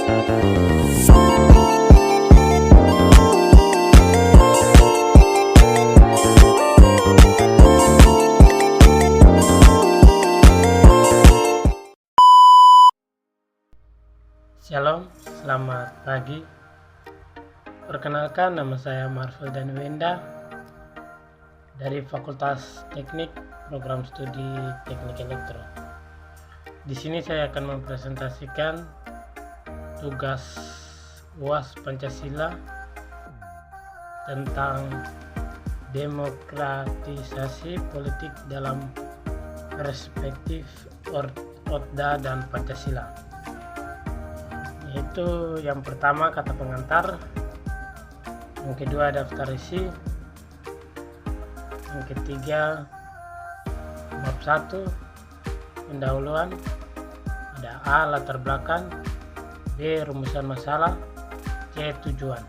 Shalom, selamat pagi. Perkenalkan, nama saya Marvel Danwenda dari Fakultas Teknik Program Studi Teknik Elektro. Di sini saya akan mempresentasikan tugas UAS Pancasila tentang demokratisasi politik dalam perspektif Odda dan Pancasila. Itu yang pertama kata pengantar, yang kedua daftar isi, yang ketiga bab 1 pendahuluan, ada A latar belakang, B rumusan masalah, C tujuan.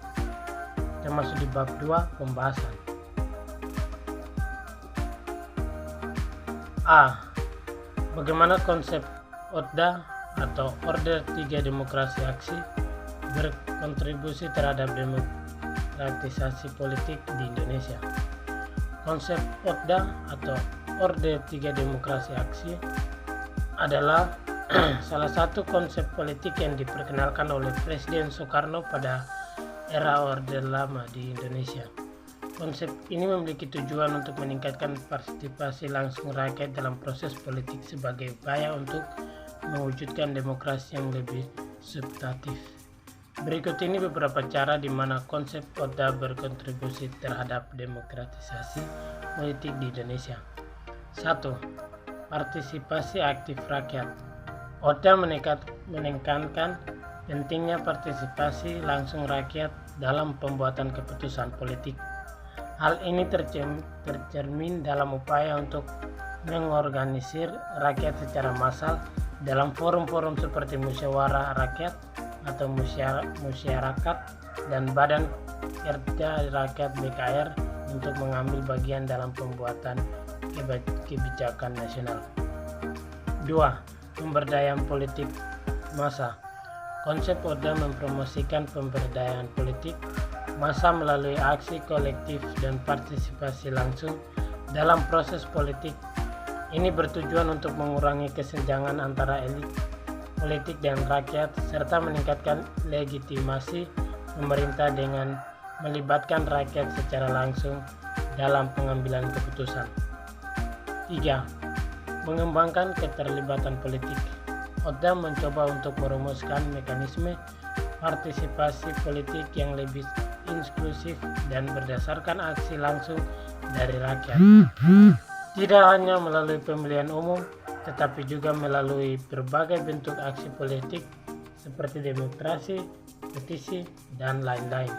Kita masuk di bab 2 pembahasan. A. Bagaimana konsep Odda atau Order 3 Demokrasi Aksi berkontribusi terhadap demokratisasi politik di Indonesia. Konsep Odda atau Orde 3 Demokrasi Aksi adalah salah satu konsep politik yang diperkenalkan oleh Presiden Soekarno pada era Orde Lama di Indonesia. Konsep ini memiliki tujuan untuk meningkatkan partisipasi langsung rakyat dalam proses politik sebagai upaya untuk mewujudkan demokrasi yang lebih substantif. Berikut ini beberapa cara di mana konsep Odda berkontribusi terhadap demokratisasi politik di Indonesia. 1. Partisipasi aktif rakyat. Odda menekankan pentingnya partisipasi langsung rakyat dalam pembuatan keputusan politik. Hal ini tercermin dalam upaya untuk mengorganisir rakyat secara massal dalam forum-forum seperti musyawarah rakyat atau masyarakat dan badan kerja rakyat BKR untuk mengambil bagian dalam pembuatan kebijakan nasional. 2. Pemberdayaan politik massa. Konsep Odda mempromosikan pemberdayaan politik massa melalui aksi kolektif dan partisipasi langsung dalam proses politik. Ini bertujuan untuk mengurangi kesenjangan antara elit politik dan rakyat serta meningkatkan legitimasi pemerintah dengan melibatkan rakyat secara langsung dalam pengambilan keputusan. 3. Mengembangkan keterlibatan politik. Odda mencoba untuk merumuskan mekanisme partisipasi politik yang lebih inklusif dan berdasarkan aksi langsung dari rakyat. Tidak hanya melalui pemilihan umum, tetapi juga melalui berbagai bentuk aksi politik seperti demonstrasi, petisi, dan lain-lain.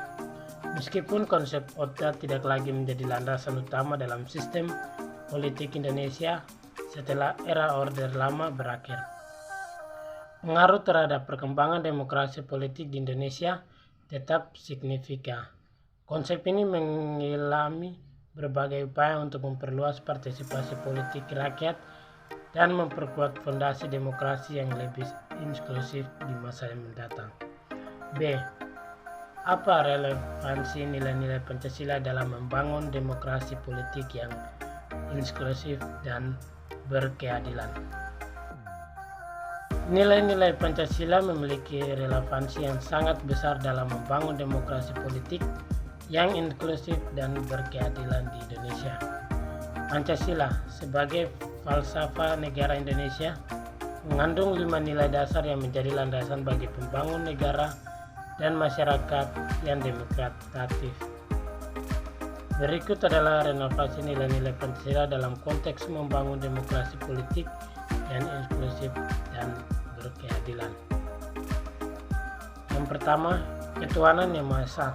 Meskipun konsep Odda tidak lagi menjadi landasan utama dalam sistem politik Indonesia setelah era Orde Lama berakhir. Pengaruh terhadap perkembangan demokrasi politik di Indonesia tetap signifikan. Konsep ini mengalami berbagai upaya untuk memperluas partisipasi politik rakyat dan memperkuat fondasi demokrasi yang lebih inklusif di masa yang mendatang. B. Apa relevansi nilai-nilai Pancasila dalam membangun demokrasi politik yang inklusif dan berkeadilan? Nilai-nilai Pancasila memiliki relevansi yang sangat besar dalam membangun demokrasi politik yang inklusif dan berkeadilan di Indonesia. Pancasila sebagai falsafah negara Indonesia mengandung 5 nilai dasar yang menjadi landasan bagi pembangun negara dan masyarakat yang demokratis. Berikut adalah renovasi nilai-nilai Pancasila dalam konteks membangun demokrasi politik yang inklusif dan berkeadilan. Yang pertama, ketuhanan yang Maha Esa.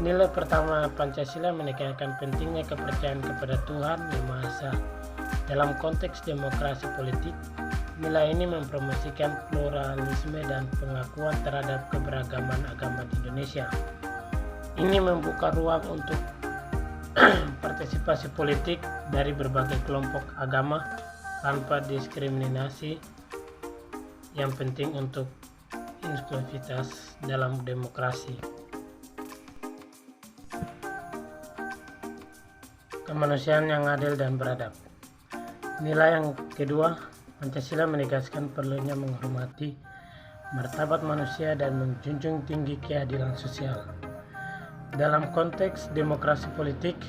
Nilai pertama Pancasila menekankan pentingnya kepercayaan kepada Tuhan Yang Maha Esa. Dalam konteks demokrasi politik, nilai ini mempromosikan pluralisme dan pengakuan terhadap keberagaman agama di Indonesia. Ini membuka ruang untuk partisipasi politik dari berbagai kelompok agama tanpa diskriminasi. Yang penting untuk inklusivitas dalam demokrasi. Kemanusiaan yang adil dan beradab. Nilai yang kedua, Pancasila menegaskan perlunya menghormati martabat manusia dan menjunjung tinggi keadilan sosial. Dalam konteks demokrasi politik,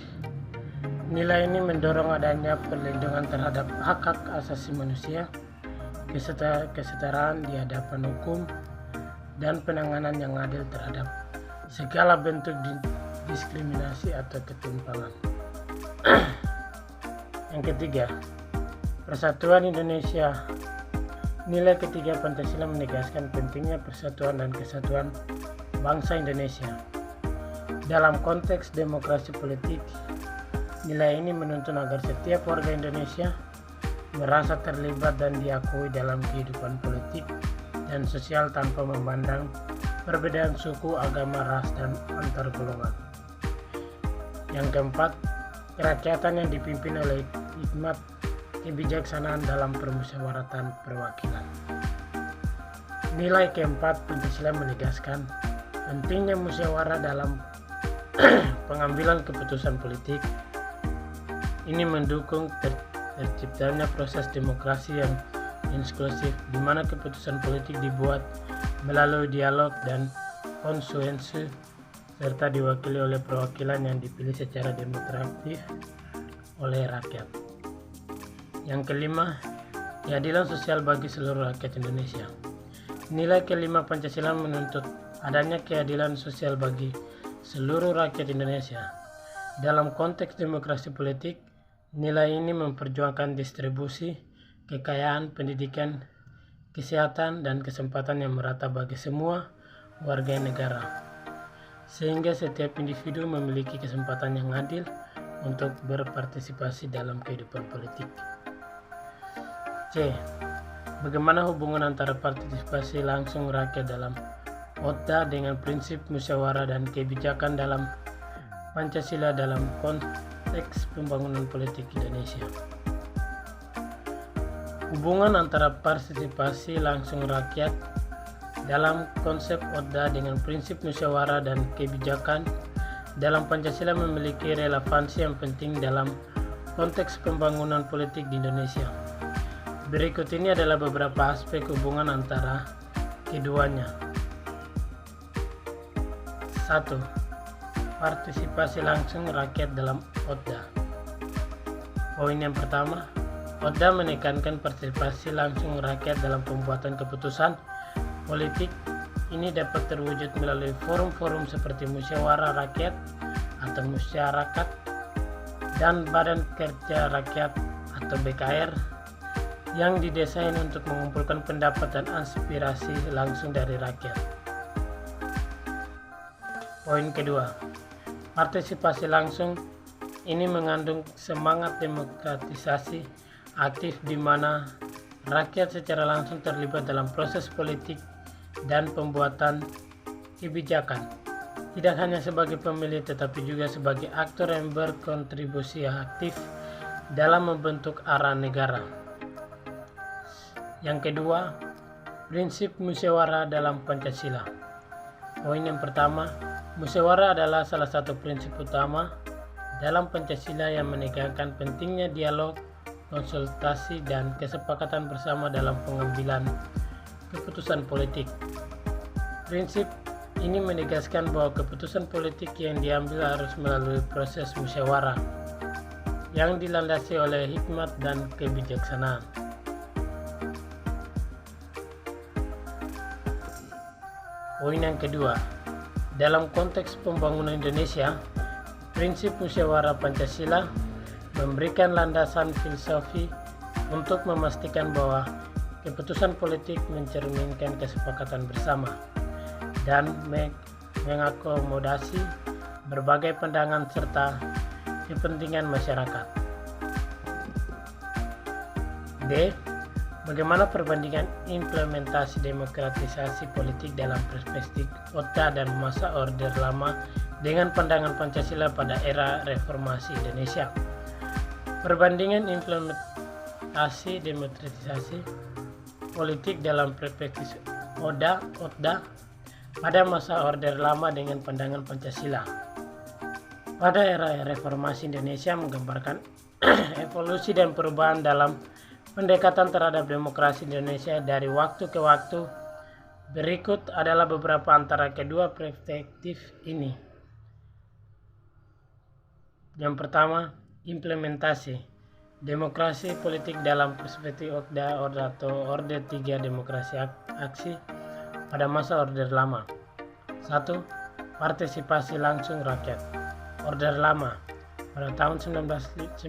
nilai ini mendorong adanya perlindungan terhadap hak-hak asasi manusia, kesetaraan di hadapan hukum, dan penanganan yang adil terhadap segala bentuk diskriminasi atau ketimpangan. Yang ketiga, Persatuan Indonesia. Nilai ketiga, Pancasila menegaskan pentingnya persatuan dan kesatuan bangsa Indonesia. Dalam konteks demokrasi politik, nilai ini menuntun agar setiap warga Indonesia merasa terlibat dan diakui dalam kehidupan politik dan sosial tanpa memandang perbedaan suku, agama, ras, dan antar golongan. Yang keempat, kerakyatan yang dipimpin oleh hikmat kebijaksanaan dalam permusyawaratan perwakilan. Nilai keempat, Pancasila menegaskan pentingnya musyawarah dalam pengambilan keputusan politik. Ini mendukung terciptanya proses demokrasi yang inklusif, di mana keputusan politik dibuat melalui dialog dan konsensus serta diwakili oleh perwakilan yang dipilih secara demokratis oleh rakyat. Yang kelima, keadilan sosial bagi seluruh rakyat Indonesia. Nilai kelima, Pancasila menuntut adanya keadilan sosial bagi seluruh rakyat Indonesia. Dalam konteks demokrasi politik, nilai ini memperjuangkan distribusi kekayaan, pendidikan, kesehatan, dan kesempatan yang merata bagi semua warga negara, sehingga setiap individu memiliki kesempatan yang adil untuk berpartisipasi dalam kehidupan politik. C. Bagaimana hubungan antara partisipasi langsung rakyat dalam ODA dengan prinsip musyawarah dan kebijakan dalam Pancasila dalam konteks pembangunan politik Indonesia? Hubungan antara partisipasi langsung rakyat dalam konsep ODA dengan prinsip musyawarah dan kebijakan dalam Pancasila memiliki relevansi yang penting dalam konteks pembangunan politik di Indonesia. Berikut ini adalah beberapa aspek hubungan antara keduanya. 1. Partisipasi langsung rakyat dalam ODA. Poin yang pertama, ODA menekankan partisipasi langsung rakyat dalam pembuatan keputusan politik. Ini dapat terwujud melalui forum-forum seperti musyawarah rakyat atau masyarakat dan Badan Kerja Rakyat atau BKR yang didesain untuk mengumpulkan pendapat dan aspirasi langsung dari rakyat. Poin kedua, partisipasi langsung ini mengandung semangat demokratisasi aktif di mana rakyat secara langsung terlibat dalam proses politik dan pembuatan kebijakan, tidak hanya sebagai pemilih tetapi juga sebagai aktor yang berkontribusi aktif dalam membentuk arah negara. Yang kedua, prinsip musyawarah dalam Pancasila. Poin yang pertama, musyawarah adalah salah satu prinsip utama dalam Pancasila yang menegakkan pentingnya dialog, konsultasi, dan kesepakatan bersama dalam pengambilan keputusan politik. Prinsip ini menegaskan bahwa keputusan politik yang diambil harus melalui proses musyawarah yang dilandasi oleh hikmat dan kebijaksanaan. Poin yang kedua, dalam konteks pembangunan Indonesia, prinsip musyawarah Pancasila memberikan landasan filosofi untuk memastikan bahwa keputusan politik mencerminkan kesepakatan bersama dan mengakomodasi berbagai pandangan serta kepentingan masyarakat. D. Bagaimana perbandingan implementasi demokratisasi politik dalam perspektif ODA dan masa Orde Lama dengan pandangan Pancasila pada era reformasi Indonesia? Perbandingan implementasi demokratisasi politik dalam perspektif Otda pada masa Orde Lama dengan pandangan Pancasila. Pada era reformasi Indonesia menggambarkan evolusi dan perubahan dalam pendekatan terhadap demokrasi Indonesia dari waktu ke waktu. Berikut adalah beberapa antara kedua perspektif ini. Yang pertama, implementasi demokrasi politik dalam perspektif Otda atau Orde 3 Demokrasi Aksi pada masa Orde Lama. 1. Partisipasi langsung rakyat. Orde Lama pada tahun 1959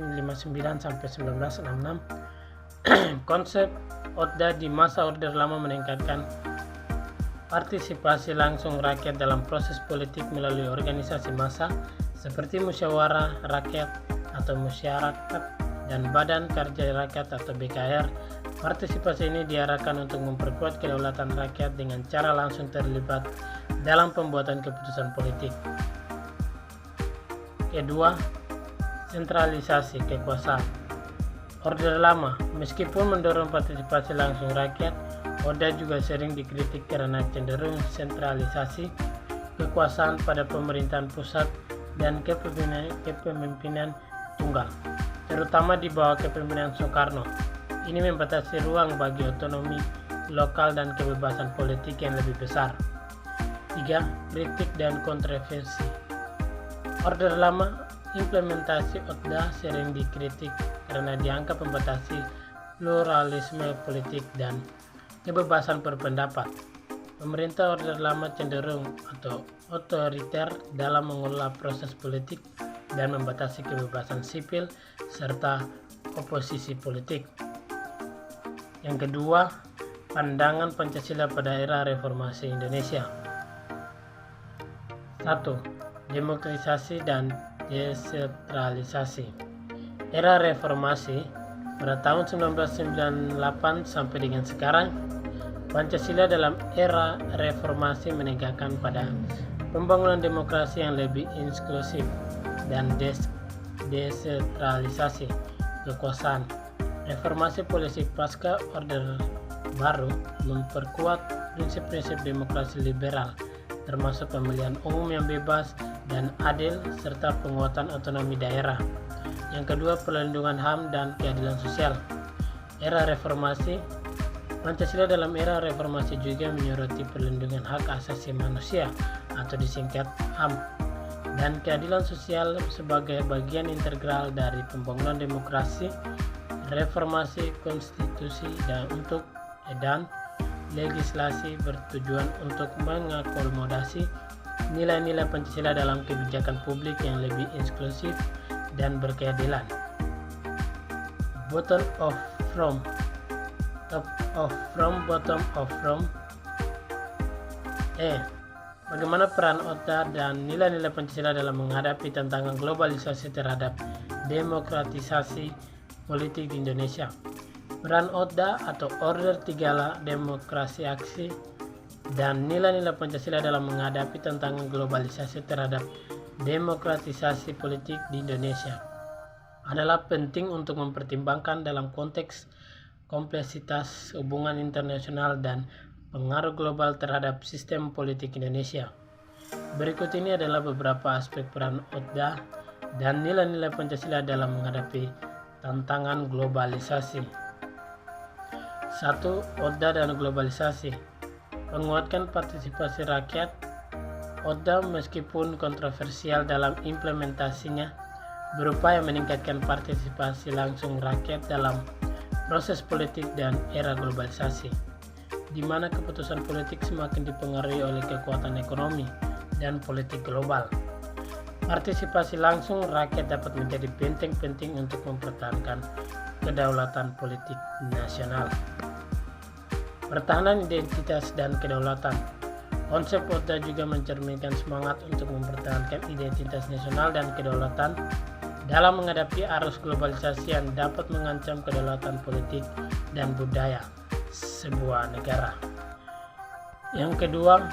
sampai 1966. Konsep Otda di masa Orde Lama meningkatkan partisipasi langsung rakyat dalam proses politik melalui organisasi massa seperti musyawarah rakyat atau masyarakat dan Badan Kerja Rakyat atau BKR. Partisipasi ini diarahkan untuk memperkuat kedaulatan rakyat dengan cara langsung terlibat dalam pembuatan keputusan politik. Kedua, sentralisasi kekuasaan. Orde Lama, meskipun mendorong partisipasi langsung rakyat, Otda juga sering dikritik karena cenderung sentralisasi kekuasaan pada pemerintahan pusat dan kepemimpinan tunggal, terutama di bawah kepemimpinan Soekarno. Ini membatasi ruang bagi otonomi lokal dan kebebasan politik yang lebih besar. 3. Kritik dan kontroversi. Orde Lama, implementasi Otda sering dikritik karena dianggap membatasi pluralisme politik dan kebebasan berpendapat. Pemerintah Orde Lama cenderung atau otoriter dalam mengelola proses politik dan membatasi kebebasan sipil serta oposisi politik. Yang kedua, pandangan Pancasila pada era reformasi Indonesia. 1. Demokratisasi dan desentralisasi. Era reformasi pada tahun 1998 sampai dengan sekarang, Pancasila dalam era reformasi menegakkan pada pembangunan demokrasi yang lebih inklusif dan desentralisasi kekuasaan. Reformasi politik pasca Orde Baru memperkuat prinsip-prinsip demokrasi liberal, termasuk pemilihan umum yang bebas dan adil serta penguatan otonomi daerah. Yang kedua, perlindungan HAM dan keadilan sosial. Era reformasi, Pancasila dalam era reformasi juga menyoroti perlindungan hak asasi manusia atau disingkat HAM dan keadilan sosial sebagai bagian integral dari pembangunan demokrasi. Reformasi konstitusi dan legislasi bertujuan untuk mengakomodasi nilai-nilai Pancasila dalam kebijakan publik yang lebih inklusif dan berkeadilan. Bottom of from, top of from, bottom of from. Bagaimana peran Otda dan nilai-nilai Pancasila dalam menghadapi tantangan globalisasi terhadap demokratisasi politik di Indonesia? Peran Otda atau Orde 3 Demokrasi Aksi dan nilai-nilai Pancasila dalam menghadapi tantangan globalisasi terhadap demokratisasi politik di Indonesia adalah penting untuk mempertimbangkan dalam konteks kompleksitas hubungan internasional dan pengaruh global terhadap sistem politik Indonesia. Berikut ini adalah beberapa aspek peran Otda dan nilai-nilai Pancasila dalam menghadapi tantangan globalisasi. 1. Otda dan globalisasi. Menguatkan partisipasi rakyat. Otda meskipun kontroversial dalam implementasinya berupaya meningkatkan partisipasi langsung rakyat dalam proses politik dan era globalisasi, di mana keputusan politik semakin dipengaruhi oleh kekuatan ekonomi dan politik global. Partisipasi langsung rakyat dapat menjadi benteng penting untuk mempertahankan kedaulatan politik nasional. Pertahanan identitas dan kedaulatan. Konsep Otda juga mencerminkan semangat untuk mempertahankan identitas nasional dan kedaulatan dalam menghadapi arus globalisasi yang dapat mengancam kedaulatan politik dan budaya sebuah negara. Yang kedua,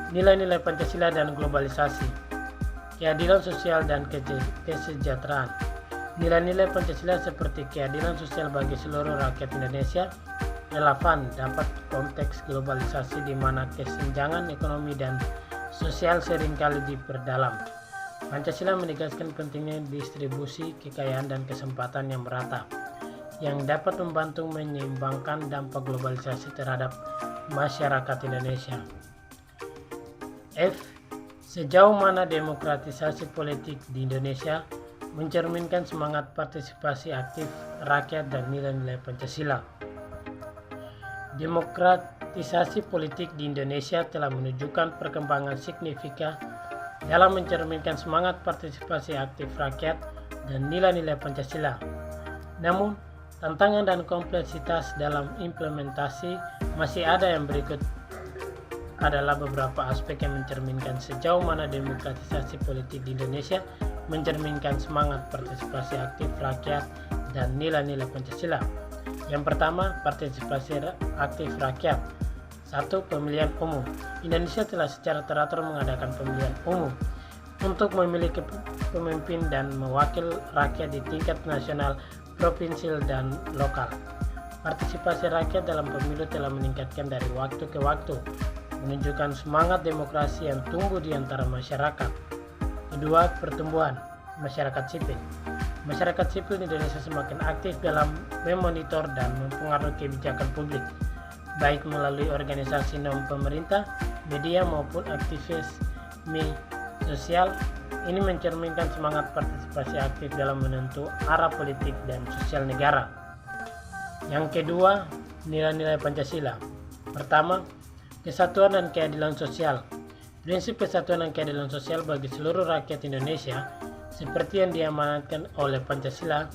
nilai-nilai Pancasila dan globalisasi. Keadilan sosial dan kesejahteraan. Nilai-nilai Pancasila seperti keadilan sosial bagi seluruh rakyat Indonesia, relevan dapat konteks globalisasi di mana kesenjangan ekonomi dan sosial seringkali diperdalam. Pancasila menegaskan pentingnya distribusi kekayaan dan kesempatan yang merata, yang dapat membantu menyeimbangkan dampak globalisasi terhadap masyarakat Indonesia. F. Sejauh mana demokratisasi politik di Indonesia mencerminkan semangat partisipasi aktif rakyat dan nilai-nilai Pancasila. Demokratisasi politik di Indonesia telah menunjukkan perkembangan signifikan dalam mencerminkan semangat partisipasi aktif rakyat dan nilai-nilai Pancasila. Namun, tantangan dan kompleksitas dalam implementasi masih ada. Yang berikut adalah beberapa aspek yang mencerminkan sejauh mana demokratisasi politik di Indonesia mencerminkan semangat partisipasi aktif rakyat dan nilai-nilai Pancasila. Yang pertama, partisipasi aktif rakyat. 1. Pemilihan umum. Indonesia telah secara teratur mengadakan pemilihan umum untuk memilih pemimpin dan mewakil rakyat di tingkat nasional, provinsi, dan lokal. Partisipasi rakyat dalam pemilu telah meningkatkan dari waktu ke waktu, menunjukkan semangat demokrasi yang tumbuh di antara masyarakat. Kedua, pertumbuhan masyarakat sipil. Masyarakat sipil di Indonesia semakin aktif dalam memonitor dan mempengaruhi kebijakan publik, baik melalui organisasi non-pemerintah, media maupun aktivisme sosial. Ini mencerminkan semangat partisipasi aktif dalam menentu arah politik dan sosial negara. Yang kedua, nilai-nilai Pancasila. Pertama, kesatuan dan keadilan sosial. Prinsip kesatuan dan keadilan sosial bagi seluruh rakyat Indonesia seperti yang diamanatkan oleh Pancasila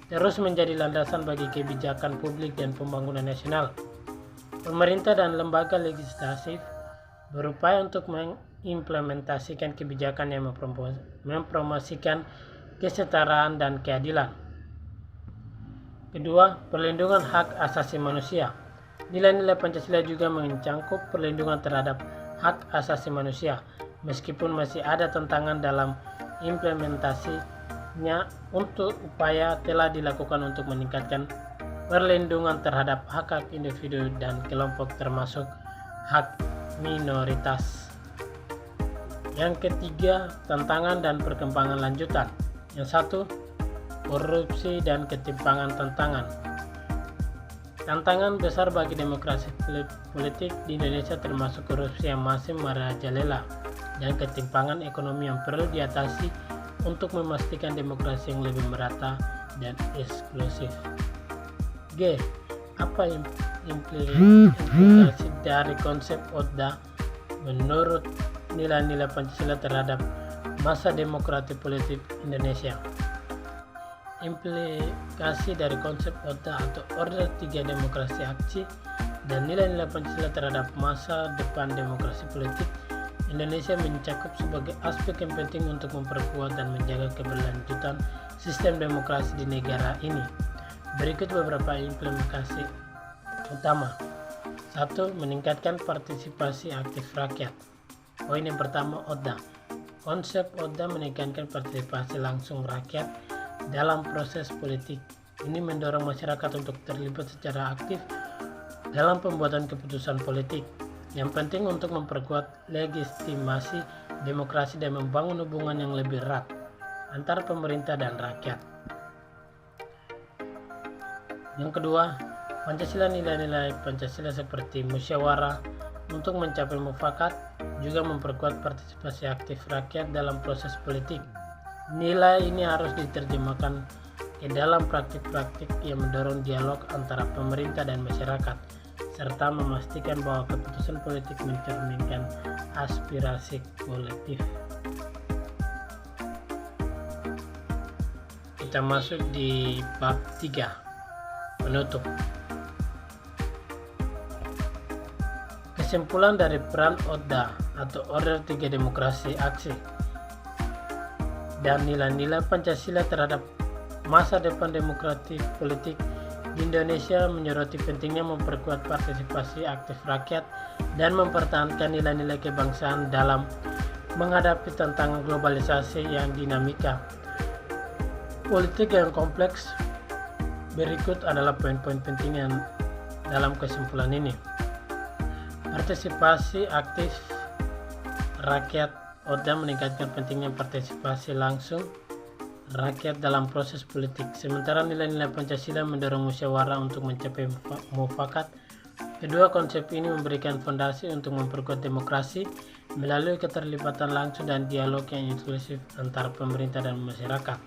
terus menjadi landasan bagi kebijakan publik dan pembangunan nasional. Pemerintah dan lembaga legislatif berupaya untuk mengimplementasikan kebijakan yang mempromosikan kesetaraan dan keadilan. Kedua, perlindungan hak asasi manusia. Nilai-nilai Pancasila juga mencangkup perlindungan terhadap hak asasi manusia, meskipun masih ada tantangan dalam implementasinya. Untuk upaya telah dilakukan untuk meningkatkan perlindungan terhadap hak-hak individu dan kelompok termasuk hak minoritas. Yang ketiga, tantangan dan perkembangan lanjutan. Yang satu, korupsi dan ketimpangan tantangan. Tantangan besar bagi demokrasi politik di Indonesia termasuk korupsi yang masih merajalela dan ketimpangan ekonomi yang perlu diatasi untuk memastikan demokrasi yang lebih merata dan eksklusif. G. Apa implikasi dari konsep ODA menurut nilai-nilai Pancasila terhadap masa demokrasi politik Indonesia? Implikasi dari konsep ODA atau Order 3 Demokrasi Aksi dan nilai-nilai Pancasila terhadap masa depan demokrasi politik Indonesia mencakup sebagai aspek yang penting untuk memperkuat dan menjaga keberlanjutan sistem demokrasi di negara ini. Berikut beberapa implementasi utama. 1. Meningkatkan partisipasi aktif rakyat. Poin yang pertama, ODA. Konsep ODA menekankan partisipasi langsung rakyat dalam proses politik. Ini mendorong masyarakat untuk terlibat secara aktif dalam pembuatan keputusan politik. Yang penting untuk memperkuat legitimasi demokrasi dan membangun hubungan yang lebih erat antara pemerintah dan rakyat. Yang kedua, Pancasila. Nilai-nilai Pancasila seperti musyawarah untuk mencapai mufakat juga memperkuat partisipasi aktif rakyat dalam proses politik. Nilai ini harus diterjemahkan ke dalam praktik-praktik yang mendorong dialog antara pemerintah dan masyarakat, serta memastikan bahwa keputusan politik mencerminkan aspirasi kolektif. Kita masuk di bab 3, penutup. Kesimpulan dari peran ODA atau Order 3 Demokrasi Aksi dan nilai-nilai Pancasila terhadap masa depan demokrasi politik di Indonesia menyoroti pentingnya memperkuat partisipasi aktif rakyat dan mempertahankan nilai-nilai kebangsaan dalam menghadapi tantangan globalisasi yang dinamika politik yang kompleks. Berikut adalah poin-poin penting yang dalam kesimpulan ini. Partisipasi aktif rakyat ODA meningkatkan pentingnya partisipasi langsung rakyat dalam proses politik, sementara nilai-nilai Pancasila mendorong musyawarah untuk mencapai mufakat. Kedua konsep ini memberikan fondasi untuk memperkuat demokrasi melalui keterlibatan langsung dan dialog yang inklusif antara pemerintah dan masyarakat.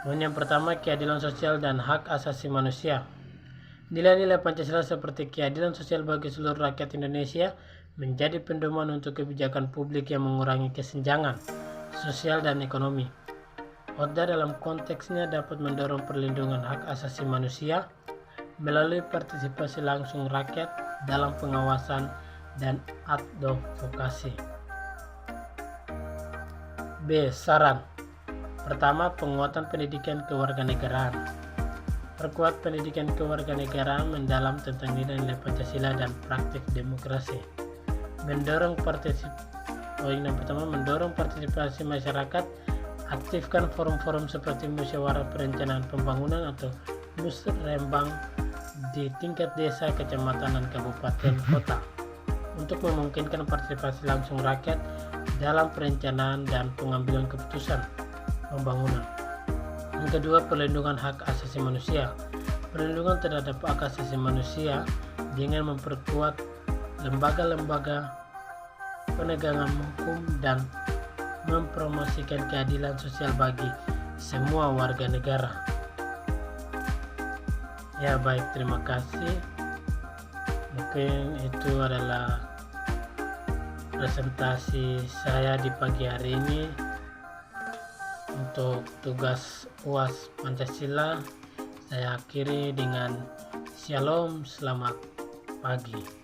Poin yang pertama, keadilan sosial dan hak asasi manusia. Nilai-nilai Pancasila seperti keadilan sosial bagi seluruh rakyat Indonesia menjadi pedoman untuk kebijakan publik yang mengurangi kesenjangan sosial dan ekonomi. ODA dalam konteksnya dapat mendorong perlindungan hak asasi manusia melalui partisipasi langsung rakyat dalam pengawasan dan advokasi. B. Saran. Pertama, penguatan pendidikan kewarganegaraan. Perkuat pendidikan kewarganegaraan mendalam tentang nilai-nilai Pancasila dan praktik demokrasi. Mendorong partisipasi masyarakat. Aktifkan forum-forum seperti musyawarah perencanaan pembangunan atau musrembang di tingkat desa, kecamatan, dan kabupaten kota untuk memungkinkan partisipasi langsung rakyat dalam perencanaan dan pengambilan keputusan pembangunan. Yang kedua, perlindungan hak asasi manusia. Perlindungan terhadap hak asasi manusia dengan memperkuat lembaga-lembaga penegakan hukum dan mempromosikan keadilan sosial bagi semua warga negara. Ya baik, terima kasih. Mungkin itu adalah presentasi saya di pagi hari ini untuk tugas UAS Pancasila. Saya akhiri dengan Shalom, selamat pagi.